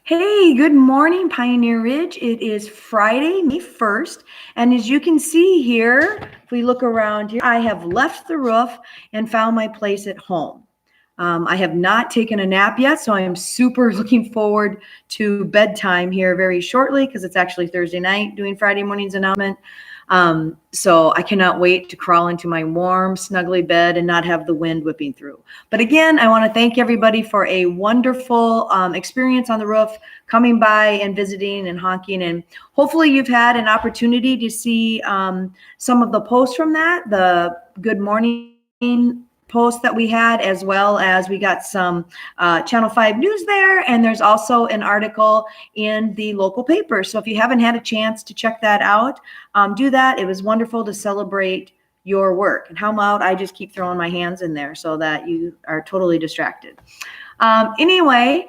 Hey, good morning, Pioneer Ridge. It is Friday, May 1st. And as you can see here, if we look around here, I have left the roof and found my place at home. I have not taken a nap yet, so I am super looking forward to bedtime here very shortly because it's actually Thursday night doing Friday morning's announcement. So I cannot wait to crawl into my warm, snuggly bed and not have the wind whipping through. But again, I want to thank everybody for a wonderful experience on the roof, coming by and visiting and honking. And hopefully you've had an opportunity to see some of the posts from that, the good morning post that we had, as well as we got some Channel 5 news there. And there's also an article in the local paper. So if you haven't had a chance to check that out, do that. It was wonderful to celebrate your work. And how about I just keep throwing my hands in there so that you are totally distracted. Anyway,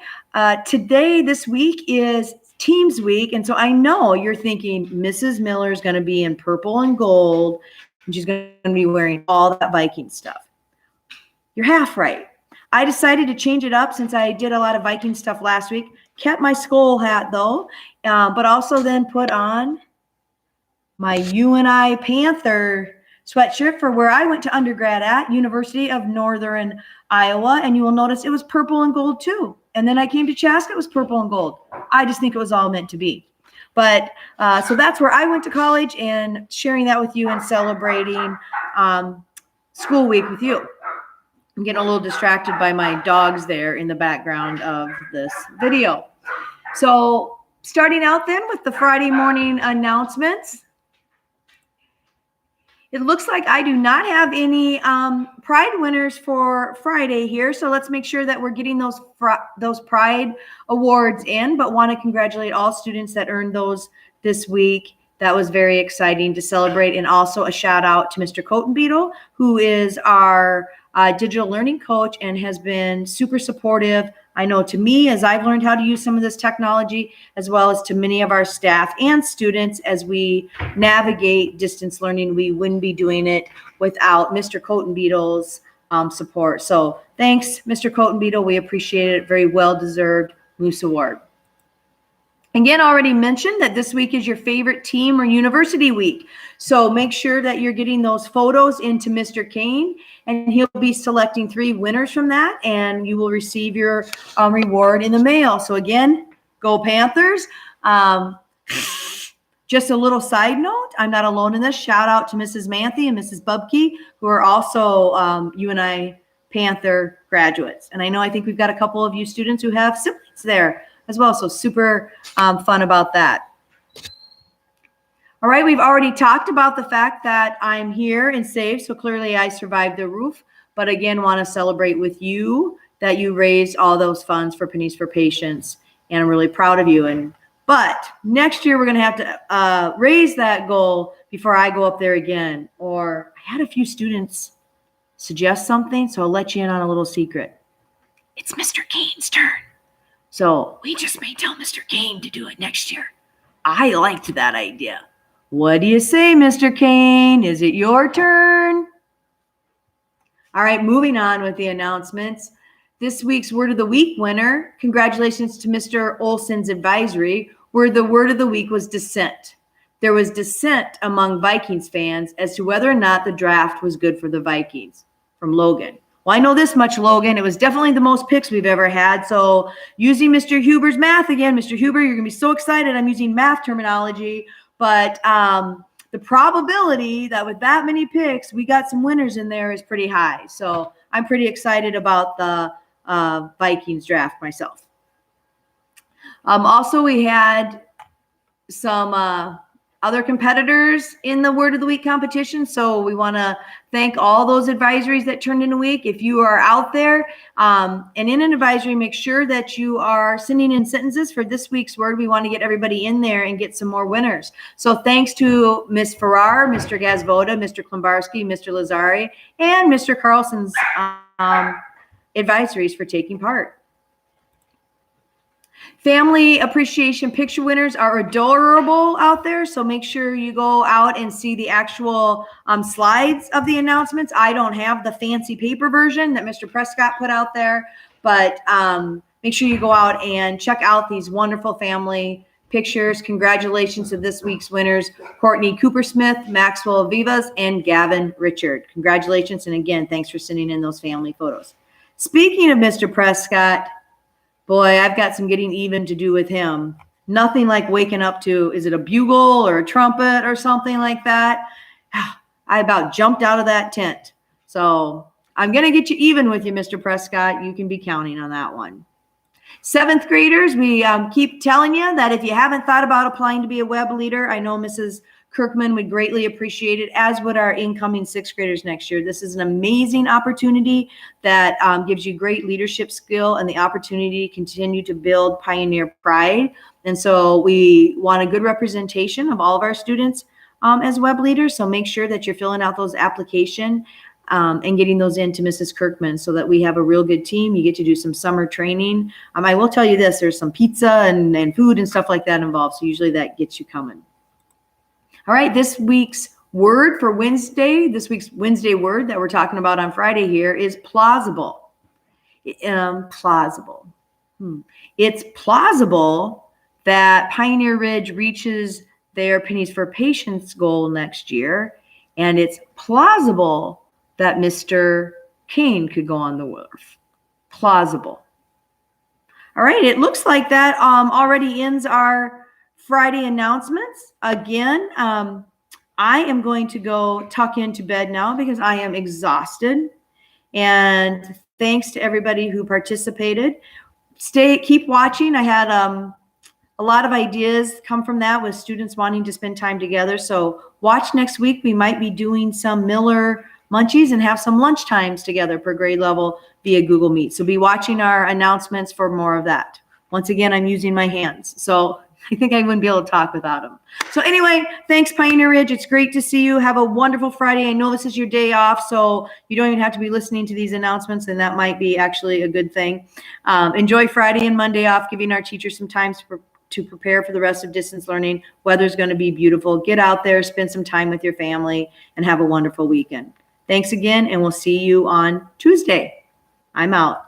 today, this week is Teams Week. And so I know you're thinking Mrs. Miller is going to be in purple and gold, and she's going to be wearing all that Viking stuff. You're half right. I decided to change it up since I did a lot of Viking stuff last week. Kept my skull hat though, but also then put on my UNI Panther sweatshirt for where I went to undergrad at University of Northern Iowa. And you will notice it was purple and gold too. And then I came to Chaska, it was purple and gold. I just think it was all meant to be. But so that's where I went to college, and sharing that with you and celebrating school week with you. I'm getting a little distracted by my dogs there in the background of this video. So starting out then with the Friday morning announcements. It looks like I do not have any Pride winners for Friday here. So let's make sure that we're getting those Pride awards in, but want to congratulate all students that earned those this week. That was very exciting to celebrate. And also a shout out to Mr. Cotenbeetle, who is our digital learning coach and has been super supportive. I know to me, as I've learned how to use some of this technology, as well as to many of our staff and students as we navigate distance learning. We wouldn't be doing it without Mr. Cotenbeetle's support. So thanks, Mr. Cotenbeetle. We appreciate it. Very well-deserved Moose Award. Again, already mentioned that this week is your favorite team or university week. So make sure that you're getting those photos into Mr. Kane, and he'll be selecting 3 winners from that, and you will receive your reward in the mail. So again, go Panthers. Just a little side note, I'm not alone in this. Shout out to Mrs. Manthe and Mrs. Bubke, who are also UNI Panther graduates. And I think we've got a couple of you students who have siblings there as well. So super fun about that. All right, we've already talked about the fact that I'm here and safe. So clearly I survived the roof, but again, want to celebrate with you that you raised all those funds for Pennies for Patients. And I'm really proud of you. But next year we're going to have to raise that goal before I go up there again. Or I had a few students suggest something, so I'll let you in on a little secret. It's Mr. Kane's turn. So we just may tell Mr. Kane to do it next year. I liked that idea. What do you say, Mr. Kane? Is it your turn? All right, moving on with the announcements. This week's Word of the Week winner, congratulations to Mr. Olson's advisory, where the word of the week was dissent. There was dissent among Vikings fans as to whether or not the draft was good for the Vikings, from Logan. Well, I know this much, Logan. It was definitely the most picks we've ever had. So using Mr. Huber's math again, Mr. Huber, you're going to be so excited I'm using math terminology. But the probability that with that many picks, we got some winners in there is pretty high. So I'm pretty excited about the Vikings draft myself. Also, we had some other competitors in the Word of the Week competition. So we want to thank all those advisories that turned in a week. If you are out there and in an advisory, make sure that you are sending in sentences for this week's word. We want to get everybody in there and get some more winners. So thanks to Ms. Farrar, Mr. Gazvoda, Mr. Klimbarski, Mr. Lazari, and Mr. Carlson's advisories for taking part. Family appreciation picture winners are adorable out there. So make sure you go out and see the actual slides of the announcements. I don't have the fancy paper version that Mr. Prescott put out there, but make sure you go out and check out these wonderful family pictures. Congratulations to this week's winners, Courtney Coopersmith, Maxwell Vivas, and Gavin Richard. Congratulations. And again, thanks for sending in those family photos. Speaking of Mr. Prescott, boy, I've got some getting even to do with him. Nothing like waking up to, is it a bugle or a trumpet or something like that? I about jumped out of that tent. So I'm going to get you even with you, Mr. Prescott. You can be counting on that one. 7th graders, we keep telling you that if you haven't thought about applying to be a web leader, I know Mrs. Kirkman would greatly appreciate it, as would our incoming 6th graders next year. This is an amazing opportunity that gives you great leadership skill and the opportunity to continue to build Pioneer pride. And so we want a good representation of all of our students as web leaders. So make sure that you're filling out those applications and getting those into Mrs. Kirkman so that we have a real good team. You get to do some summer training. I will tell you this, there's some pizza and food and stuff like that involved. So usually that gets you coming. All right, this week's word for Wednesday, this week's Wednesday word that we're talking about on Friday here is plausible. Plausible. It's plausible that Pioneer Ridge reaches their Pennies for Patients goal next year, and it's plausible that Mr. Kane could go on the roof. Plausible. All right, it looks like that already ends our Friday announcements. Again, I am going to go tuck into bed now because I am exhausted. And thanks to everybody who participated. Keep watching. I had a lot of ideas come from that with students wanting to spend time together. So watch next week. We might be doing some Miller Munchies and have some lunch times together per grade level via Google Meet. So be watching our announcements for more of that. Once again, I'm using my hands. So I think I wouldn't be able to talk without them. So anyway, thanks, Pioneer Ridge. It's great to see you. Have a wonderful Friday. I know this is your day off, so you don't even have to be listening to these announcements, and that might be actually a good thing. Enjoy Friday and Monday off, giving our teachers some time to prepare for the rest of distance learning. Weather's going to be beautiful. Get out there, spend some time with your family, and have a wonderful weekend. Thanks again, and we'll see you on Tuesday. I'm out.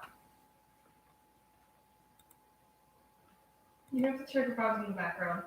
You have to turn your phones in the background.